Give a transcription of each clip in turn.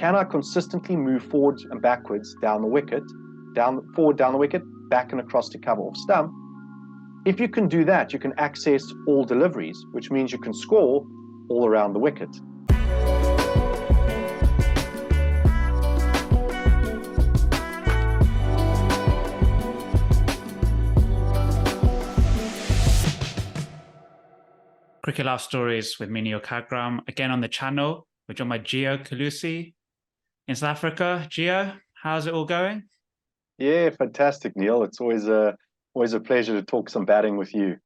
can I consistently move forwards and backwards down the wicket, forward down the wicket, back and across to cover off stump? If you can do that, you can access all deliveries, which means you can score all around the wicket. Cricket Life Stories with me, Neel Khagram. Again on the channel, we're joined by Gio Colussi in South Africa. Gio, how's it all going? Yeah, fantastic, Neil. It's always a pleasure to talk some batting with you.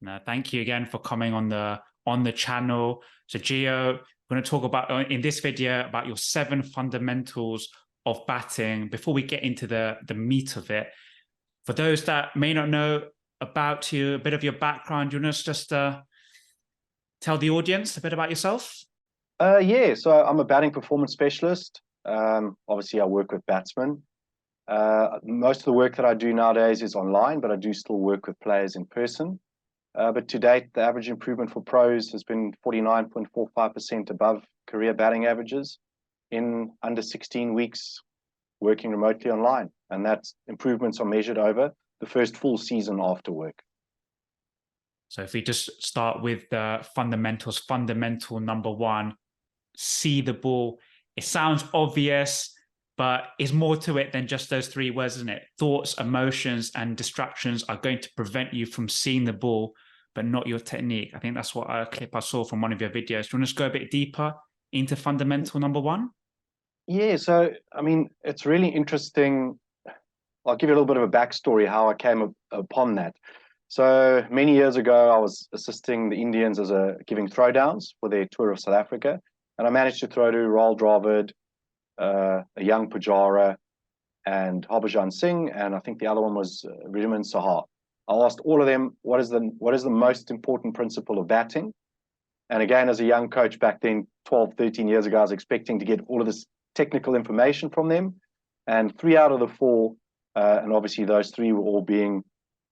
No, thank you again for coming on the channel. So Gio, we're going to talk about in this video about your 7 fundamentals of batting. Before we get into the meat of it, for those that may not know about you, a bit of your background, you want to just tell the audience a bit about yourself? Yeah, so I'm a batting performance specialist. Obviously, I work with batsmen. Most of the work that I do nowadays is online, but I do still work with players in person. But to date, the average improvement for pros has been 49.45% above career batting averages in under 16 weeks working remotely online. And that improvements are measured over the first full season after work. So if we just start with the fundamentals, fundamental number 1, see the ball. It sounds obvious, but it's more to it than just those 3 words, isn't it? Thoughts, emotions, and distractions are going to prevent you from seeing the ball, but not your technique. I think that's what a clip I saw from one of your videos. Do you want to just go a bit deeper into fundamental number 1? Yeah, so, I mean, it's really interesting. I'll give you a little bit of a backstory how I came upon that. So many years ago, I was assisting the Indians giving throwdowns for their tour of South Africa. And I managed to throw to Rahul Dravid, a young Pujara, and Harbhajan Singh, and I think the other one was Riman Sahar. I asked all of them, what is the most important principle of batting? And again, as a young coach back then, 12, 13 years ago, I was expecting to get all of this technical information from them. And 3 out of the 4, and obviously those 3 were all being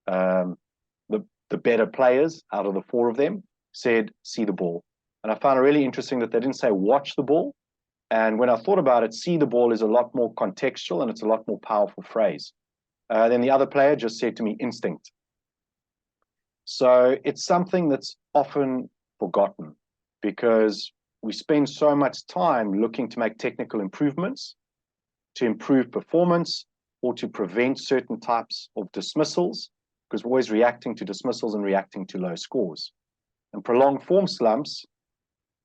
the better players out of the 4 of them, said, see the ball. And I found it really interesting that they didn't say watch the ball. And when I thought about it, see the ball is a lot more contextual and it's a lot more powerful phrase. Then the other player just said to me, instinct. So it's something that's often forgotten because we spend so much time looking to make technical improvements, to improve performance, or to prevent certain types of dismissals, because we're always reacting to dismissals and reacting to low scores. And prolonged form slumps,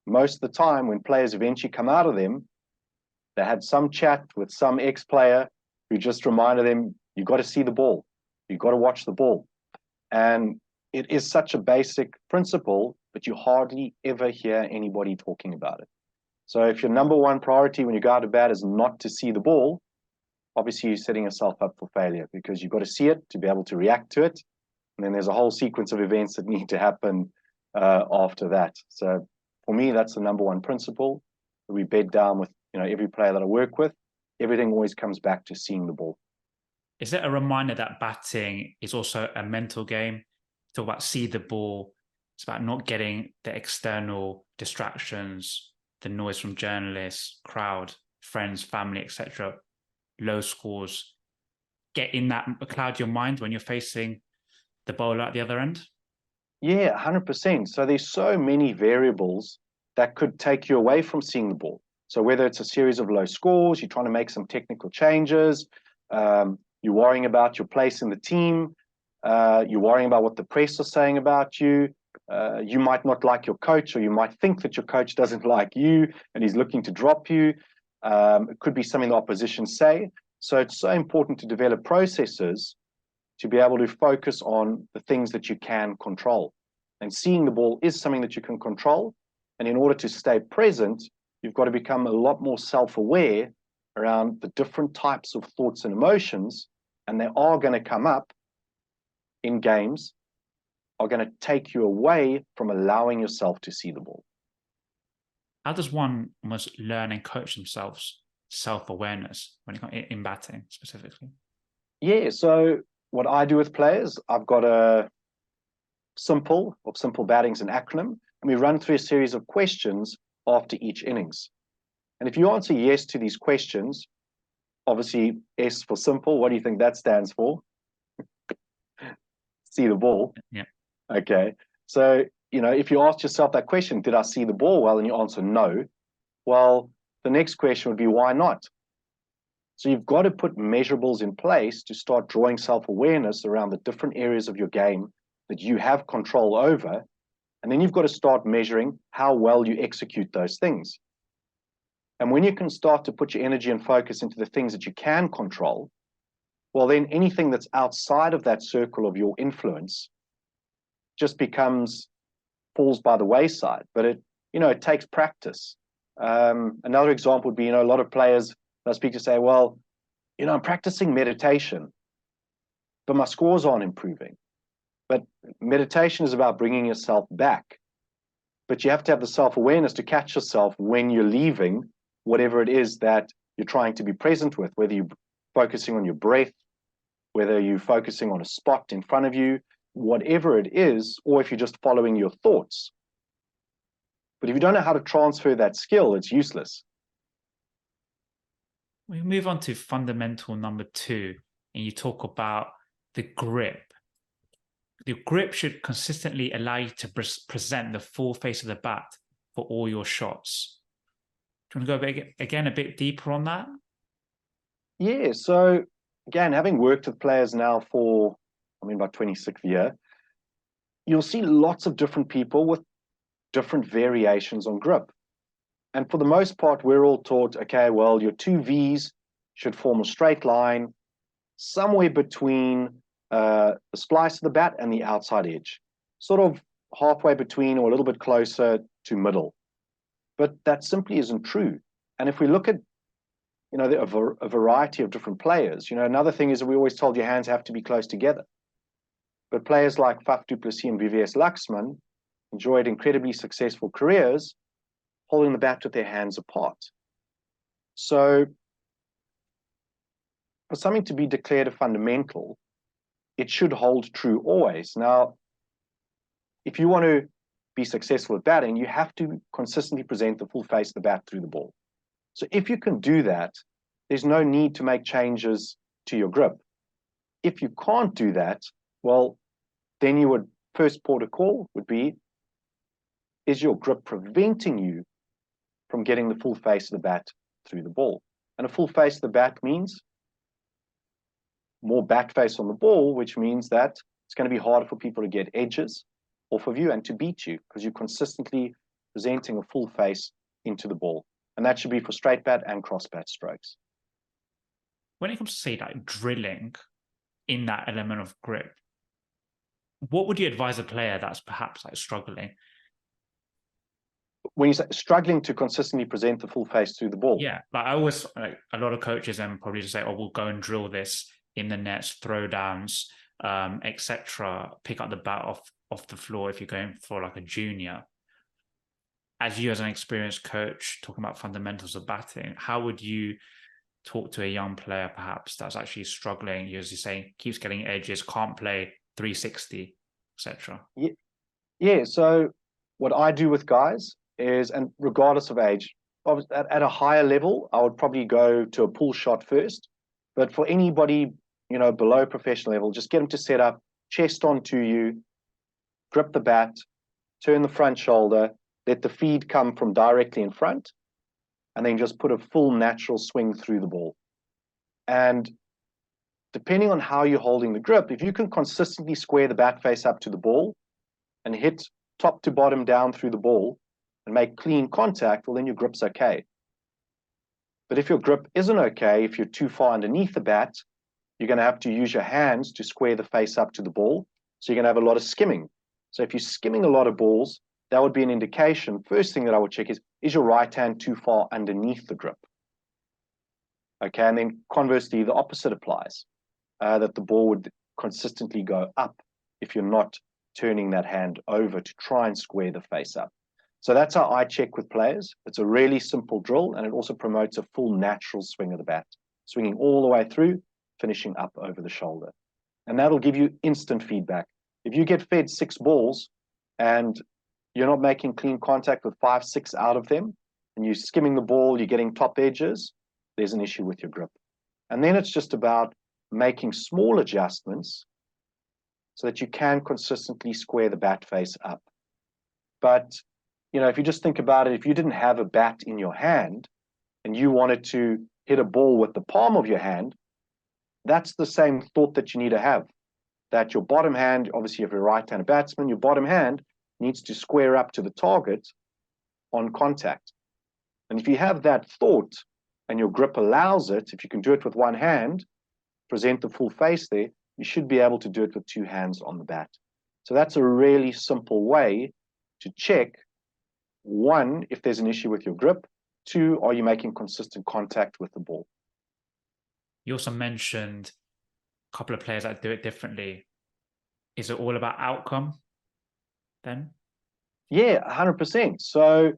most of the time when players eventually come out of them, they had some chat with some ex-player who just reminded them, you've got to see the ball. You've got to watch the ball. And it is such a basic principle, but you hardly ever hear anybody talking about it. So if your number 1 priority when you go out to bat is not to see the ball, obviously you're setting yourself up for failure because you've got to see it to be able to react to it. And then there's a whole sequence of events that need to happen after that. So for me, that's the number 1 principle that we bed down with, every player that I work with. Everything always comes back to seeing the ball. Is it a reminder that batting is also a mental game? Talk about see the ball. It's about not getting the external distractions, the noise from journalists, crowd, friends, family, etc. Low scores. Get in that cloud your mind when you're facing the bowler at the other end? Yeah, 100%. So there's so many variables that could take you away from seeing the ball. So whether it's a series of low scores, you're trying to make some technical changes, you're worrying about your place in the team, you're worrying about what the press are saying about you, you might not like your coach, or you might think that your coach doesn't like you and he's looking to drop you. It could be something the opposition say. So it's so important to develop processes to be able to focus on the things that you can control. And seeing the ball is something that you can control. And in order to stay present, you've got to become a lot more self-aware around the different types of thoughts and emotions. And they are going to come up in games, are going to take you away from allowing yourself to see the ball. How does one almost learn and coach themselves self-awareness when it comes in batting specifically? Yeah, so what I do with players, I've got a simple batting's an acronym, and we run through a series of questions after each innings. And if you answer yes to these questions, obviously S for simple, what do you think that stands for? See the ball. Yeah. Okay. So, if you ask yourself that question, did I see the ball well? And you answer no. Well, the next question would be, why not? So you've got to put measurables in place to start drawing self-awareness around the different areas of your game that you have control over. And then you've got to start measuring how well you execute those things. And when you can start to put your energy and focus into the things that you can control, well, then anything that's outside of that circle of your influence just falls by the wayside. But it takes practice. Another example would be, a lot of players that I speak to say, well, I'm practicing meditation, but my scores aren't improving. But meditation is about bringing yourself back. But you have to have the self-awareness to catch yourself when you're leaving whatever it is that you're trying to be present with, whether you're focusing on your breath, whether you're focusing on a spot in front of you, whatever it is, or if you're just following your thoughts. But if you don't know how to transfer that skill, it's useless. We move on to fundamental number 2, and you talk about the grip. The grip should consistently allow you to present the full face of the bat for all your shots. Do you want to go a bit deeper on that? Yeah, so again, having worked with players now for, about 26th year, you'll see lots of different people with different variations on grip. And for the most part, we're all taught, okay, well, your two Vs should form a straight line somewhere between the splice of the bat and the outside edge, sort of halfway between or a little bit closer to middle. But that simply isn't true. And if we look at, a variety of different players, another thing is that we always told your hands have to be close together. But players like Faf du Plessis and VVS Laxman enjoyed incredibly successful careers holding the bat with their hands apart. So for something to be declared a fundamental, it should hold true always. Now, if you want to be successful at batting, you have to consistently present the full face of the bat through the ball. So if you can do that, there's no need to make changes to your grip. If you can't do that, well, then first port of call would be, is your grip preventing you from getting the full face of the bat through the ball? And a full face of the bat means more bat face on the ball, which means that it's going to be harder for people to get edges off of you and to beat you because you're consistently presenting a full face into the ball. And that should be for straight bat and cross bat strokes. When it comes to, say, like drilling in that element of grip, what would you advise a player that's perhaps like struggling? When you say struggling to consistently present the full face through the ball? Yeah, like I always, a lot of coaches then probably just say, oh, we'll go and drill this in the nets, throwdowns, etc. Pick up the bat off the floor if you're going for like a junior. As you as an experienced coach talking about fundamentals of batting, how would you talk to a young player perhaps that's actually struggling, as you say, keeps getting edges, can't play 360, etc.? Yeah, so what I do with guys is, and regardless of age, at a higher level, I would probably go to a pull shot first. But for anybody, below professional level, just get them to set up, chest onto you, grip the bat, turn the front shoulder, let the feed come from directly in front, and then just put a full natural swing through the ball. And depending on how you're holding the grip, if you can consistently square the bat face up to the ball and hit top to bottom down through the ball and make clean contact, well, then your grip's okay. But if your grip isn't okay, if you're too far underneath the bat, you're going to have to use your hands to square the face up to the ball. So you're going to have a lot of skimming. So if you're skimming a lot of balls, that would be an indication. First thing that I would check is your right hand too far underneath the grip? Okay, and then conversely, the opposite applies, that the ball would consistently go up if you're not turning that hand over to try and square the face up. So that's how I check with players. It's a really simple drill, and it also promotes a full natural swing of the bat, swinging all the way through, finishing up over the shoulder. And that'll give you instant feedback. If you get fed 6 balls and you're not making clean contact with 5, 6 out of them, and you're skimming the ball, you're getting top edges, there's an issue with your grip. And then it's just about making small adjustments so that you can consistently square the bat face up. But, you know, if you just think about it, if you didn't have a bat in your hand and you wanted to hit a ball with the palm of your hand, that's the same thought that you need to have. That your bottom hand, obviously if you're a right-handed batsman, your bottom hand needs to square up to the target on contact. And if you have that thought and your grip allows it, if you can do it with one hand, present the full face there, you should be able to do it with two hands on the bat. So that's a really simple way to check, one, if there's an issue with your grip, two, are you making consistent contact with the ball? You also mentioned a couple of players that do it differently. Is it all about outcome then? Yeah, 100%. So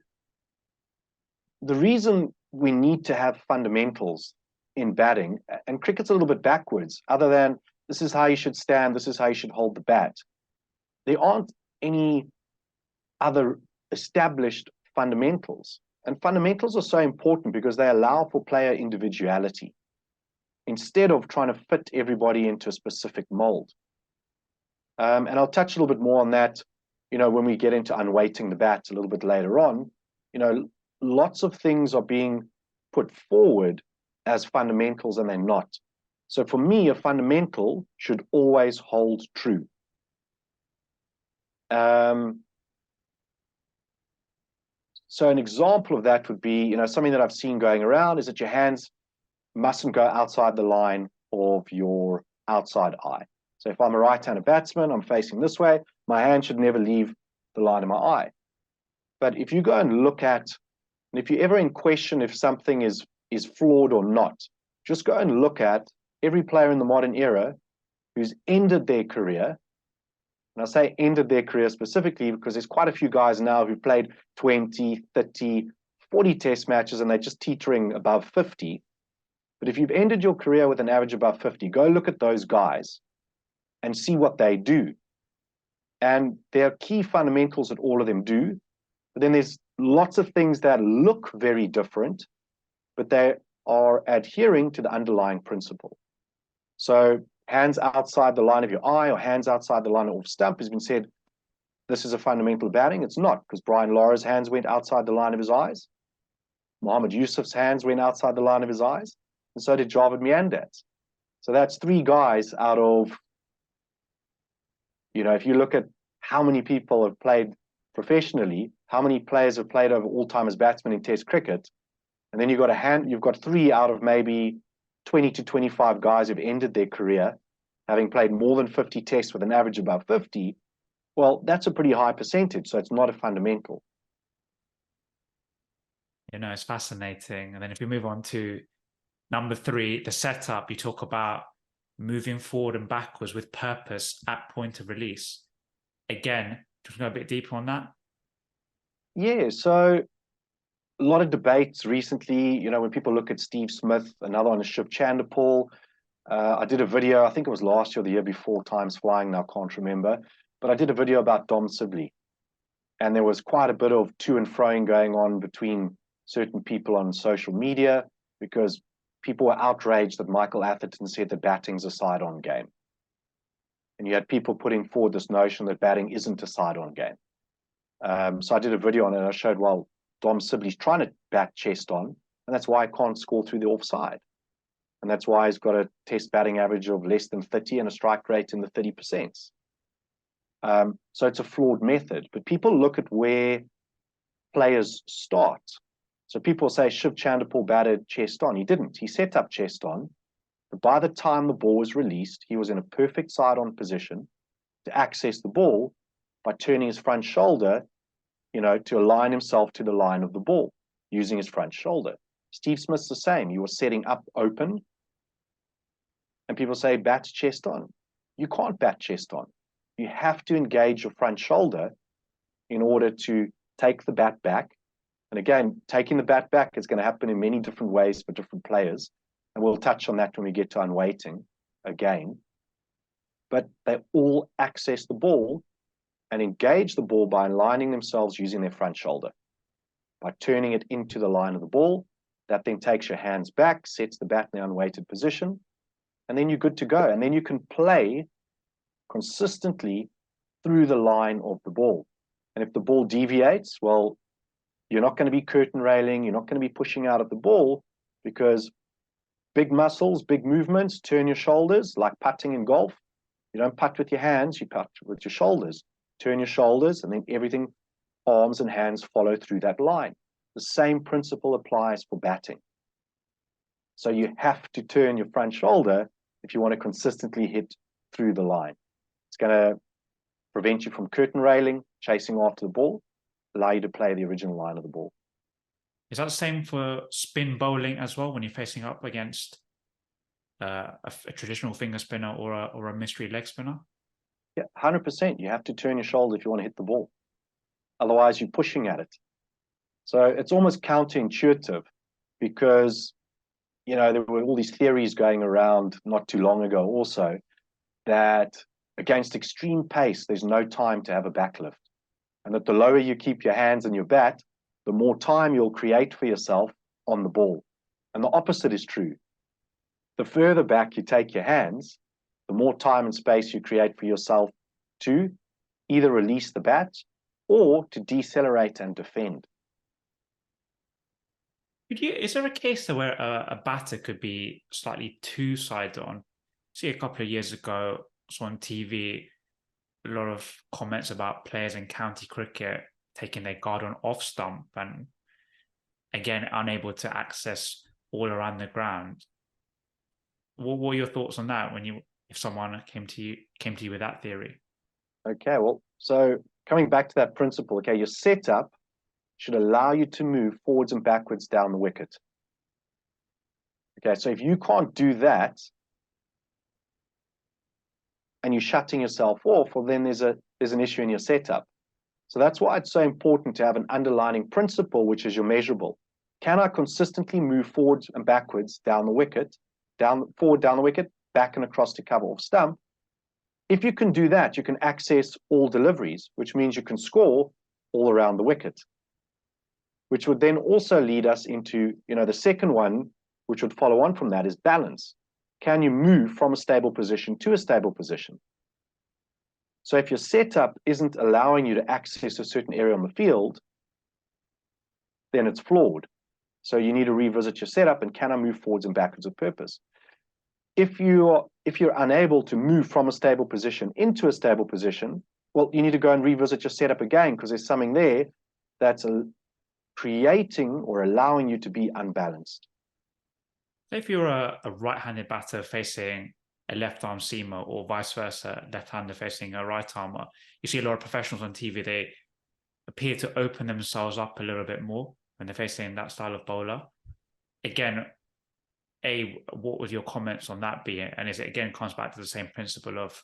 the reason we need to have fundamentals in batting, and cricket's a little bit backwards, other than this is how you should stand, this is how you should hold the bat. There aren't any other established fundamentals. And fundamentals are so important because they allow for player individuality instead of trying to fit everybody into a specific mold. And I'll touch a little bit more on that, you know, when we get into unweighting the bat a little bit later on. You know, lots of things are being put forward as fundamentals and they're not. So for me, a fundamental should always hold true. So an example of that would be, you know, something that I've seen going around is that your hands mustn't go outside the line of your outside eye. So if I'm a right-handed batsman, I'm facing this way, my hand should never leave the line of my eye. But if you go and look at, and if you're ever in question if something is flawed or not, just go and look at every player in the modern era who's ended their career. And I say ended their career specifically because there's quite a few guys now who've played 20, 30, 40 test matches and they're just teetering above 50. But if you've ended your career with an average above 50, go look at those guys and see what they do. And there are key fundamentals that all of them do. But then there's lots of things that look very different, but they are adhering to the underlying principle. So hands outside the line of your eye or hands outside the line of stump has been said, this is a fundamental batting. It's not, because Brian Lara's hands went outside the line of his eyes. Mohammed Yusuf's hands went outside the line of his eyes. And so did Javed Miandad's. So that's three guys out of, you know, if you look at how many people have played professionally, how many players have played over all time as batsmen in Test cricket, and then you've got three out of maybe 20 to 25 guys who've ended their career, having played more than 50 tests with an average above 50, well, that's a pretty high percentage, so it's not a fundamental. You know, it's fascinating. And then if we move on to number 3, the setup, you talk about moving forward and backwards with purpose at point of release. Again, just go a bit deeper on that. Yeah, so a lot of debates recently, you know, when people look at Steve Smith, another one is Shiv Chanderpaul. I did a video, I think it was last year or the year before, time's flying now, can't remember. But I did a video about Dom Sibley. And there was quite a bit of to and froing going on between certain people on social media because people were outraged that Michael Atherton said that batting's a side-on game. And you had people putting forward this notion that batting isn't a side-on game. So I did a video on it and I showed, well, Dom Sibley's trying to bat chest on, and that's why he can't score through the offside. And that's why he's got a test batting average of less than 30 and a strike rate in the 30%. So it's a flawed method. But people look at where players start. So people say Shiv Chanderpaul batted chest on. He didn't. He set up chest on. But by the time the ball was released, he was in a perfect side-on position to access the ball by turning his front shoulder, you know, to align himself to the line of the ball using his front shoulder. Steve Smith's the same. He was setting up open. And people say, bat chest on. You can't bat chest on. You have to engage your front shoulder in order to take the bat back. And again, taking the bat back is going to happen in many different ways for different players. And we'll touch on that when we get to unweighting again. But they all access the ball and engage the ball by aligning themselves using their front shoulder. by turning it into the line of the ball. That then takes your hands back, sets the bat in the unweighted position, and then you're good to go. And then you can play consistently through the line of the ball. And if the ball deviates, well, you're not going to be curtain railing, you're not going to be pushing out of the ball, because big muscles, big movements, turn your shoulders, like putting in golf. You don't putt with your hands, you putt with your shoulders. Turn your shoulders, and then everything, arms and hands, follow through that line. The same principle applies for batting. So you have to turn your front shoulder if you want to consistently hit through the line. It's going to prevent you from curtain railing, chasing after the ball, allow you to play the original line of the ball. Is that the same for spin bowling as well, when you're facing up against a traditional finger spinner or a mystery leg spinner? Yeah, 100%. You have to turn your shoulder if you want to hit the ball. Otherwise, you're pushing at it. So it's almost counterintuitive, because, you know, there were all these theories going around not too long ago also, that against extreme pace, there's no time to have a backlift. And that the lower you keep your hands and your bat, the more time you'll create for yourself on the ball. And the opposite is true. The further back you take your hands, the more time and space you create for yourself to either release the bat or to decelerate and defend. Is there a case there where a batter could be slightly too side on? See, a couple of years ago, I saw on TV a lot of comments about players in county cricket taking their guard on off stump and, again, unable to access all around the ground. What were your thoughts on that if someone came to you with that theory? Okay, well, so coming back to that principle, okay, your setup should allow you to move forwards and backwards down the wicket. Okay, so if you can't do that and you're shutting yourself off, well, then there's an issue in your setup. So that's why it's so important to have an underlying principle, which is your measurable. Can I consistently move forwards and backwards down the wicket, forward down the wicket, back and across to cover off stump? If you can do that, you can access all deliveries, which means you can score all around the wicket, which would then also lead us into, the second one, which would follow on from that, is balance. Can you move from a stable position to a stable position? So if your setup isn't allowing you to access a certain area on the field, then it's flawed. So you need to revisit your setup, and can I move forwards and backwards with purpose? If you're unable to move from a stable position into a stable position, well, you need to go and revisit your setup again, because there's something there that's creating or allowing you to be unbalanced. If you're a right-handed batter facing a left-arm seamer, or vice versa, left-hander facing a right-armer, you see a lot of professionals on TV, they appear to open themselves up a little bit more when they're facing that style of bowler. Again, what would your comments on that be? And is it, again, comes back to the same principle of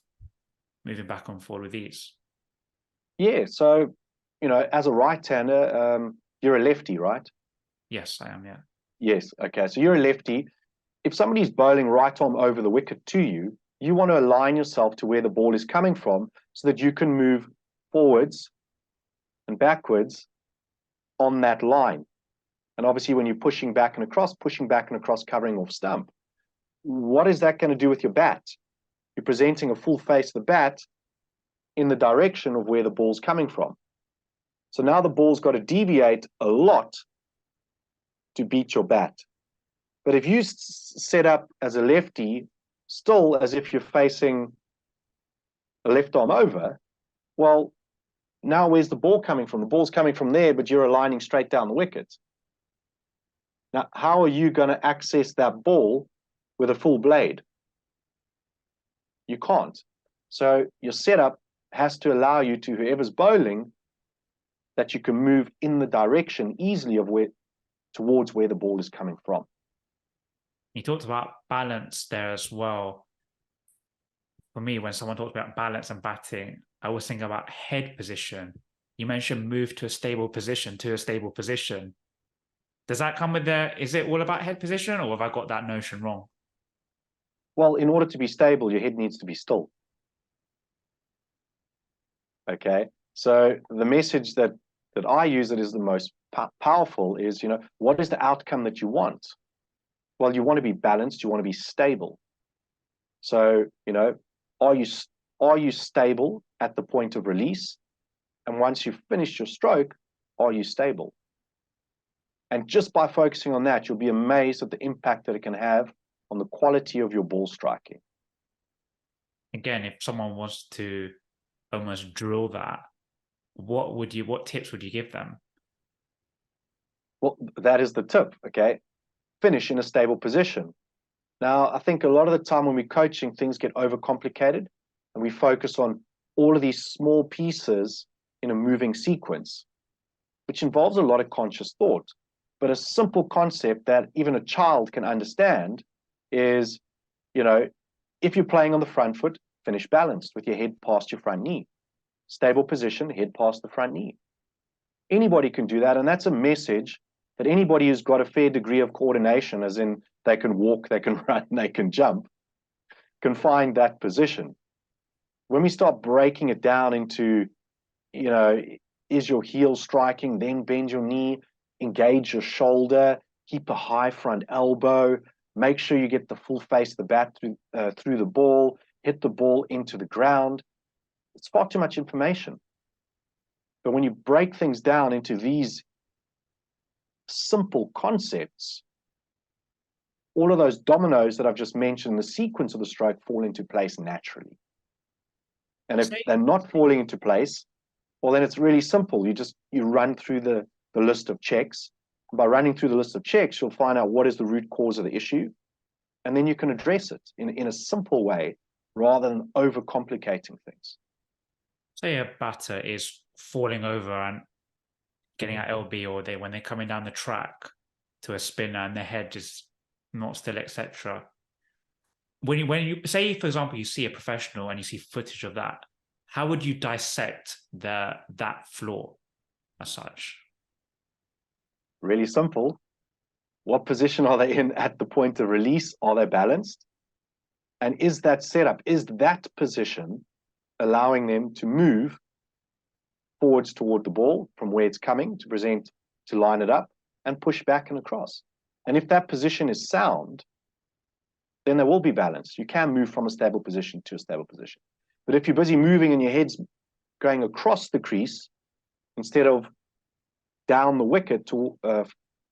moving back and forth with ease? Yeah, so, as a right-hander, you're a lefty, right? Yes, I am, yeah. Yes, okay, so you're a lefty. If somebody's bowling right arm over the wicket to you, you want to align yourself to where the ball is coming from so that you can move forwards and backwards on that line. And obviously, when you're pushing back and across, covering off stump, what is that going to do with your bat? You're presenting a full face of the bat in the direction of where the ball's coming from. So now the ball's got to deviate a lot to beat your bat. But if you set up as a lefty, still as if you're facing a left arm over, well, now where's the ball coming from? The ball's coming from there, but you're aligning straight down the wicket. Now, how are you going to access that ball with a full blade? You can't. So your setup has to allow you to, whoever's bowling, that you can move in the direction easily of towards where the ball is coming from. You talked about balance there as well. For me, when someone talks about balance and batting, I always think about head position. You mentioned move to a stable position, Does that come with is it all about head position, or have I got that notion wrong? Well, in order to be stable, your head needs to be still. Okay, so the message that that I use that is the most powerful is, what is the outcome that you want? Well, you want to be balanced, you want to be stable. So, are you stable at the point of release? And once you've finished your stroke, are you stable? And just by focusing on that, you'll be amazed at the impact that it can have on the quality of your ball striking. Again, if someone wants to almost drill that, what tips would you give them? Well, that is the tip, okay? Finish in a stable position. Now, I think a lot of the time when we're coaching, things get overcomplicated and we focus on all of these small pieces in a moving sequence, which involves a lot of conscious thought. But a simple concept that even a child can understand is, if you're playing on the front foot, finish balanced with your head past your front knee. Stable position, head past the front knee. Anybody can do that, and that's a message that anybody who's got a fair degree of coordination, as in they can walk, they can run, they can jump, can find that position. When we start breaking it down into, is your heel striking, then bend your knee, engage your shoulder, keep a high front elbow, make sure you get the full face of the bat through the ball, hit the ball into the ground. It's far too much information. But when you break things down into these simple concepts, all of those dominoes that I've just mentioned, the sequence of the stroke fall into place naturally. And if they're not falling into place, well, then it's really simple. You run through the list of checks. By running through the list of checks, you'll find out what is the root cause of the issue, and then you can address it in a simple way rather than overcomplicating things. Say a batter is falling over and getting at LB, or when they're coming down the track to a spinner and their head is not still, etc. When you say, for example, you see a professional and you see footage of that, how would you dissect that flaw as such? Really simple. What position are they in at the point of release? Are they balanced? And is that setup, is that position allowing them to move forwards toward the ball from where it's coming to present, to line it up and push back and across? And if that position is sound, then they will be balanced. You can move from a stable position to a stable position. But if you're busy moving and your head's going across the crease instead of down the wicket to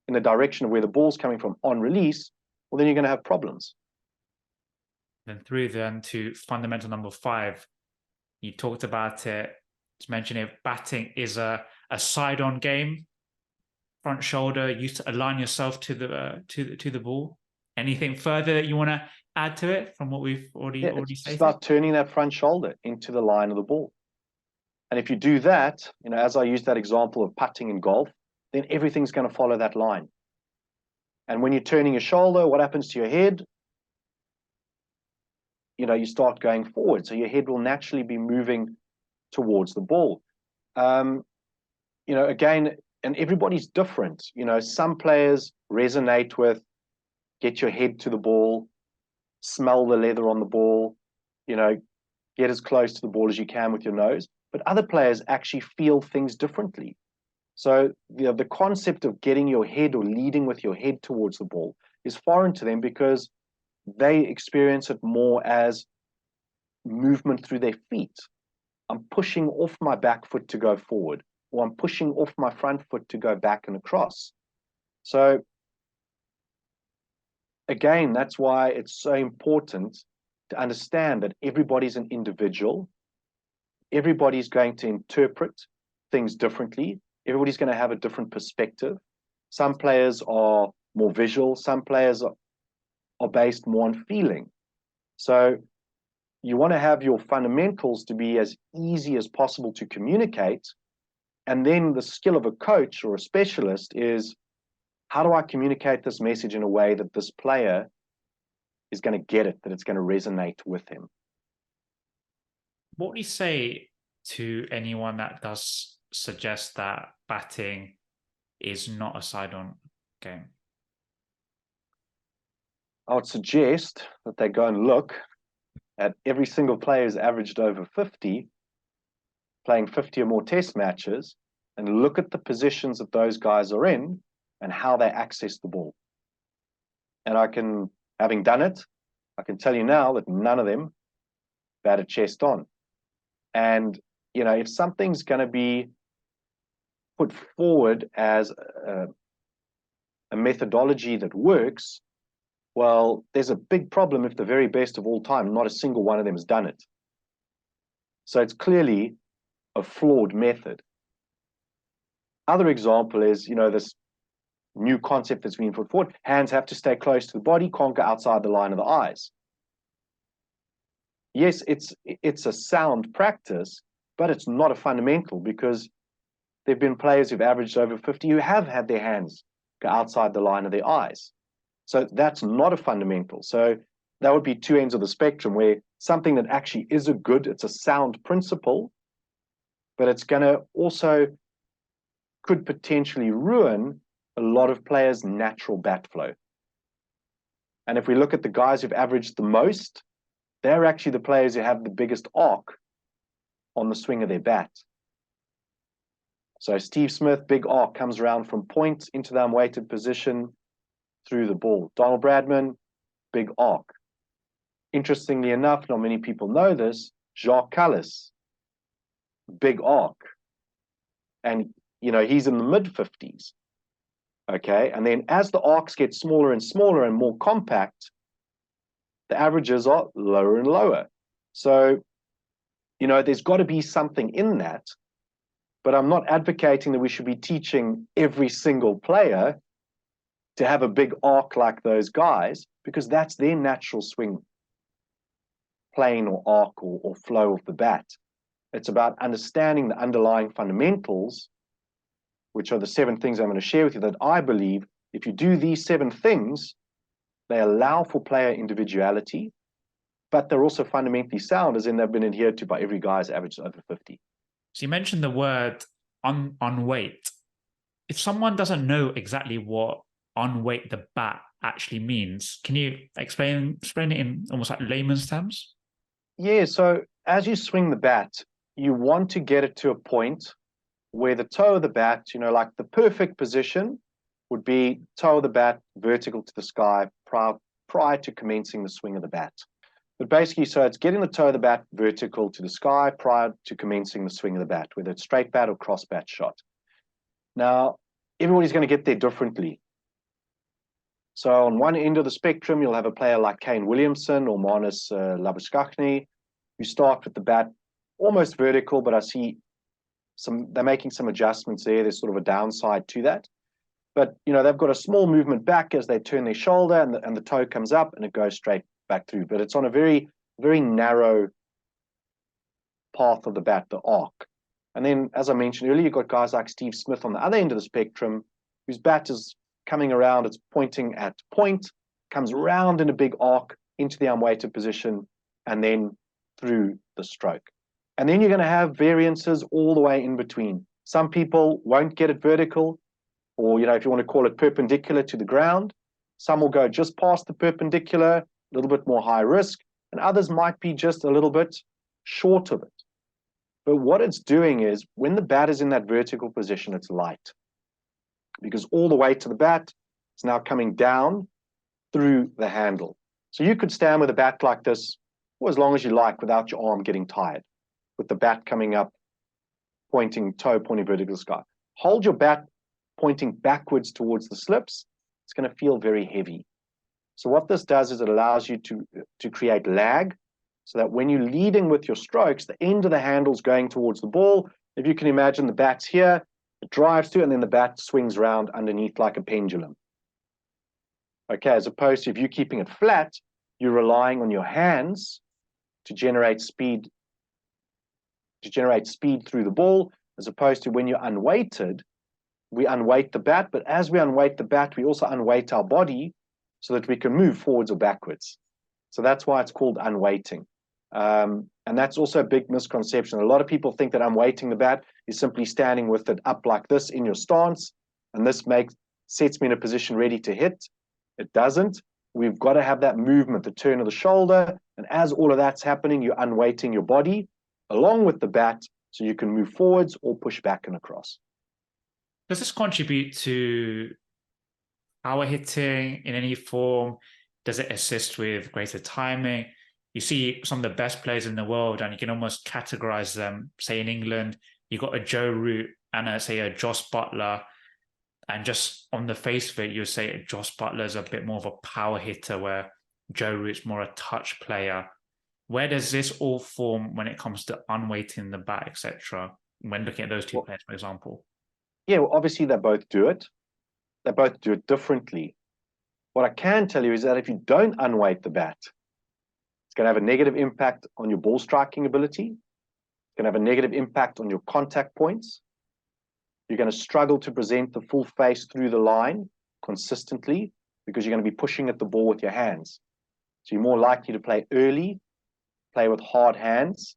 in the direction of where the ball's coming from on release, well, then you're going to have problems. Then through to fundamental number 5, you talked about it. Just mentioned it. Batting is a side-on game. Front shoulder. You align yourself to the ball. Anything further that you want to add to it from what we've already stated? It's about turning that front shoulder into the line of the ball. And if you do that, as I used that example of putting in golf, then everything's going to follow that line. And when you're turning your shoulder, what happens to your head? You start going forward. So your head will naturally be moving towards the ball. Again, and everybody's different. Some players resonate with get your head to the ball, smell the leather on the ball, get as close to the ball as you can with your nose. But other players actually feel things differently. So the concept of getting your head or leading with your head towards the ball is foreign to them because they experience it more as movement through their feet. I'm pushing off my back foot to go forward, or I'm pushing off my front foot to go back and across. So again, that's why it's so important to understand that everybody's an individual. Everybody's going to interpret things differently. Everybody's going to have a different perspective. Some players are more visual. Some players are based more on feeling. So you want to have your fundamentals to be as easy as possible to communicate. And then the skill of a coach or a specialist is, how do I communicate this message in a way that this player is going to get it, that it's going to resonate with him? What do you say to anyone that does suggest that batting is not a side-on game? I would suggest that they go and look at every single player who's averaged over 50, playing 50 or more test matches, and look at the positions that those guys are in and how they access the ball. And having done it, I can tell you now that none of them batted chest on. And, if something's going to be put forward as a methodology that works, well, there's a big problem if the very best of all time, not a single one of them has done it. So it's clearly a flawed method. Other example is, this new concept that's been put forward. Hands have to stay close to the body, can't go outside the line of the eyes. Yes, it's a sound practice, but it's not a fundamental, because there have been players who've averaged over 50 who have had their hands go outside the line of their eyes. So that's not a fundamental. So that would be two ends of the spectrum, where something that actually is it's a sound principle, but it's going to also could potentially ruin a lot of players' natural bat flow. And if we look at the guys who've averaged the most, they're actually the players who have the biggest arc on the swing of their bat. So Steve Smith, big arc, comes around from point into the unweighted position through the ball. Donald Bradman, big arc. Interestingly enough, not many people know this, Gio Colussi, big arc. And, he's in the mid-50s. Okay, and then as the arcs get smaller and smaller and more compact, the averages are lower and lower. So, there's got to be something in that, but I'm not advocating that we should be teaching every single player to have a big arc like those guys, because that's their natural swing plane or arc or flow of the bat. It's about understanding the underlying fundamentals, which are the 7 things I'm going to share with you, that I believe if you do these 7 things, they allow for player individuality, but they're also fundamentally sound, as in they've been adhered to by every guy's averaged over 50. So you mentioned the word unweight. If someone doesn't know exactly what unweight the bat actually means, can you explain it in almost like layman's terms? Yeah, so as you swing the bat, you want to get it to a point where the toe of the bat, like the perfect position would be toe of the bat vertical to the sky prior to commencing the swing of the bat. But basically, so it's getting the toe of the bat vertical to the sky prior to commencing the swing of the bat, whether it's straight bat or cross bat shot. Now, everybody's going to get there differently. So on one end of the spectrum, you'll have a player like Kane Williamson or Manus Labuschagne, who start with the bat almost vertical, but I see they're making some adjustments there. There's sort of a downside to that. But, they've got a small movement back as they turn their shoulder, and the toe comes up and it goes straight back through. But it's on a very, very narrow path of the bat, the arc. And then, as I mentioned earlier, you've got guys like Steve Smith on the other end of the spectrum, whose bat is coming around, it's pointing at point, comes around in a big arc into the unweighted position, and then through the stroke. And then you're going to have variances all the way in between. Some people won't get it vertical, or, if you want to call it perpendicular to the ground. Some will go just past the perpendicular, a little bit more high risk, and others might be just a little bit short of it. But what it's doing is, when the bat is in that vertical position, it's light, because all the weight to the bat is now coming down through the handle. So you could stand with a bat like this for as long as you like without your arm getting tired, with the bat coming up, pointing vertical to the sky. Hold your bat pointing backwards towards the slips. It's going to feel very heavy. So what this does is it allows you to create lag, so that when you're leading with your strokes, the end of the handle's going towards the ball. If you can imagine, the bat's here, it drives to, and then the bat swings around underneath like a pendulum. Okay, as opposed to if you're keeping it flat, you're relying on your hands to generate speed through the ball, as opposed to when you're unweighted, we unweight the bat, but as we unweight the bat, we also unweight our body so that we can move forwards or backwards. So that's why it's called unweighting. And that's also a big misconception. A lot of people think that unweighting the bat is simply standing with it up like this in your stance, and this sets me in a position ready to hit. It doesn't. We've got to have that movement, the turn of the shoulder, and as all of that's happening, you're unweighting your body along with the bat so you can move forwards or push back and across. Does this contribute to power hitting in any form? Does it assist with greater timing? You see some of the best players in the world, and you can almost categorize them. Say in England, you got a Joe Root and say a Joss Butler, and just on the face of it, you would say Joss Butler is a bit more of a power hitter, where Joe Root's more a touch player. Where does this all form when it comes to unweighting the bat, etc.? When looking at those two players, for example. Yeah, well, obviously they both do it. They both do it differently. What I can tell you is that if you don't unweight the bat, it's going to have a negative impact on your ball striking ability. It's going to have a negative impact on your contact points. You're going to struggle to present the full face through the line consistently because you're going to be pushing at the ball with your hands. So you're more likely to play early, play with hard hands,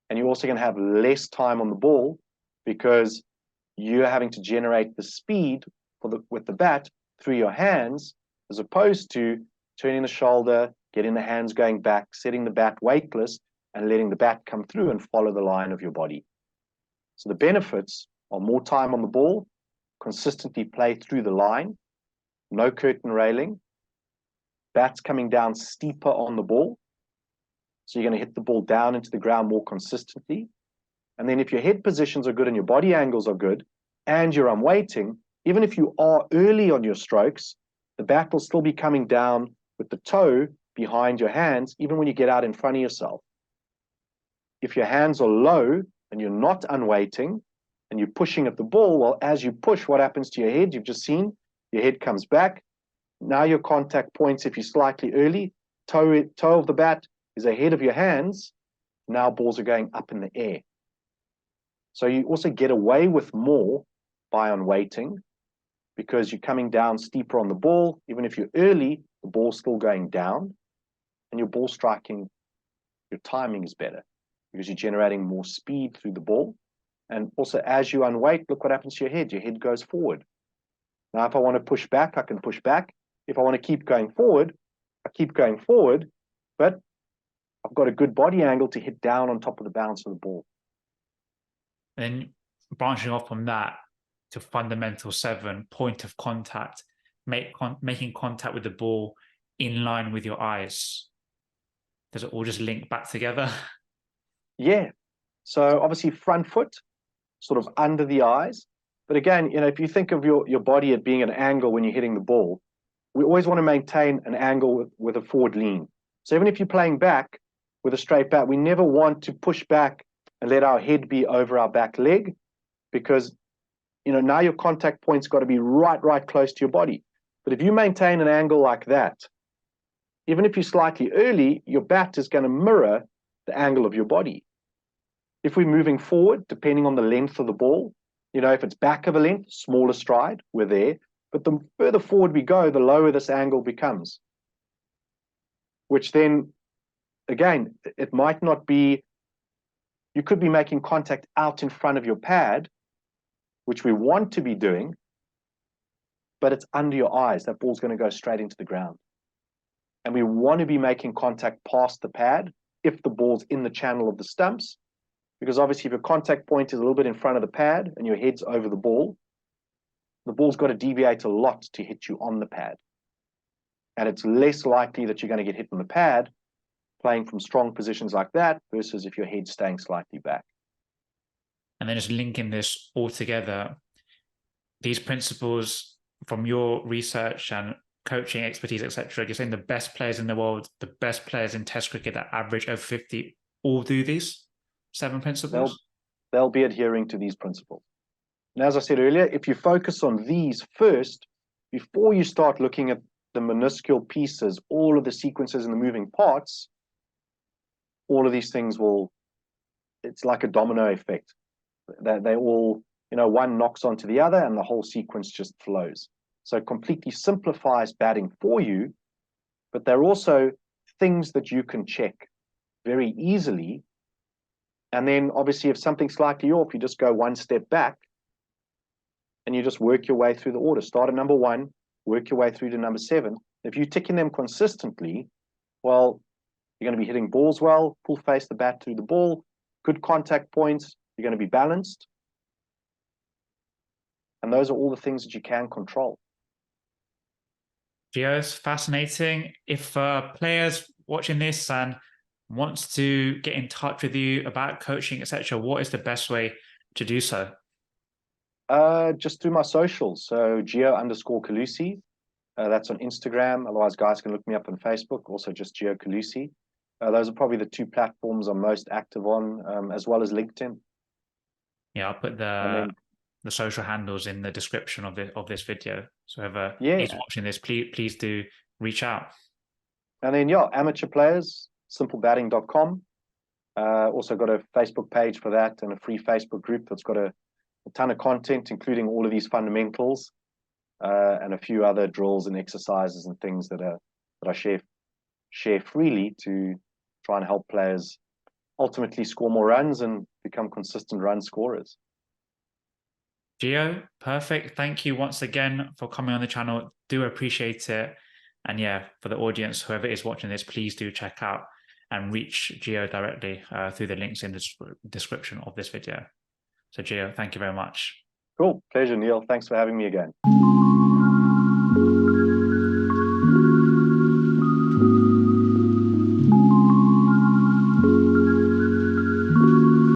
and you're also going to have less time on the ball because you're having to generate the speed with the bat through your hands, as opposed to turning the shoulder, getting the hands going back, setting the bat weightless, and letting the bat come through and follow the line of your body. So the benefits are more time on the ball, consistently play through the line, no curtain railing, bats coming down steeper on the ball. So you're going to hit the ball down into the ground more consistently. And then if your head positions are good and your body angles are good, and you're unweighting, even if you are early on your strokes, the bat will still be coming down with the toe behind your hands, even when you get out in front of yourself. If your hands are low and you're not unweighting and you're pushing at the ball, well, as you push, what happens to your head? You've just seen your head comes back. Now your contact points, if you're slightly early, toe of the bat is ahead of your hands. Now balls are going up in the air. So you also get away with more by unweighting because you're coming down steeper on the ball. Even if you're early, the ball's still going down, and your ball striking, your timing is better because you're generating more speed through the ball. And also, as you unweight, look what happens to your head. Your head goes forward. Now, if I want to push back, I can push back. If I want to keep going forward, I keep going forward, but I've got a good body angle to hit down on top of the bounce of the ball. Then branching off from that to fundamental 7, point of contact, making contact with the ball in line with your eyes. Does it all just link back together? Yeah. So obviously front foot, sort of under the eyes. But again, if you think of your body at being an angle when you're hitting the ball, we always want to maintain an angle with a forward lean. So even if you're playing back with a straight bat, we never want to push back and let our head be over our back leg, because now your contact point's got to be right close to your body. But if you maintain an angle like that, even if you're slightly early, your bat is going to mirror the angle of your body. If we're moving forward, depending on the length of the ball, if it's back of a length, smaller stride, we're there. But the further forward we go, the lower this angle becomes. Which then, again, it might not be, you could be making contact out in front of your pad, which we want to be doing, but it's under your eyes. That ball's going to go straight into the ground. And we want to be making contact past the pad if the ball's in the channel of the stumps, because obviously if your contact point is a little bit in front of the pad and your head's over the ball's got to deviate a lot to hit you on the pad. And it's less likely that you're going to get hit on the pad playing from strong positions like that versus if your head's staying slightly back. And then just linking this all together, these principles from your research and coaching expertise, etc., you're saying the best players in the world, the best players in Test cricket that average over 50, all do these 7 principles? They'll be adhering to these principles. And as I said earlier, if you focus on these first, before you start looking at the minuscule pieces, all of the sequences and the moving parts, all of these things it's like a domino effect. They all, one knocks onto the other and the whole sequence just flows. So it completely simplifies batting for you, but they're also things that you can check very easily. And then obviously if something's slightly off, you just go one step back and you just work your way through the order. Start at number 1, work your way through to number 7. If you're ticking them consistently, well, you're going to be hitting balls well, full face the bat through the ball, good contact points, you're going to be balanced. And those are all the things that you can control. Gio, it's fascinating. If players watching this and wants to get in touch with you about coaching, etc., what is the best way to do so? Just through my socials. So Gio_Colussi. That's on Instagram. Otherwise, guys can look me up on Facebook. Also, just Gio Colussi. Those are probably the two platforms I'm most active on, as well as LinkedIn. Yeah, I'll put the social handles in the description of this video. So whoever is watching this, please do reach out. And then amateur players, simplebatting.com. Also got a Facebook page for that and a free Facebook group that's got a ton of content, including all of these fundamentals and a few other drills and exercises and things that I share freely to try and help players ultimately score more runs and become consistent run scorers. Gio, perfect. Thank you once again for coming on the channel. Do appreciate it. And yeah, for the audience, whoever is watching this, please do check out and reach Gio directly through the links in the description of this video. So Gio, thank you very much. Cool. Pleasure, Neel. Thanks for having me again.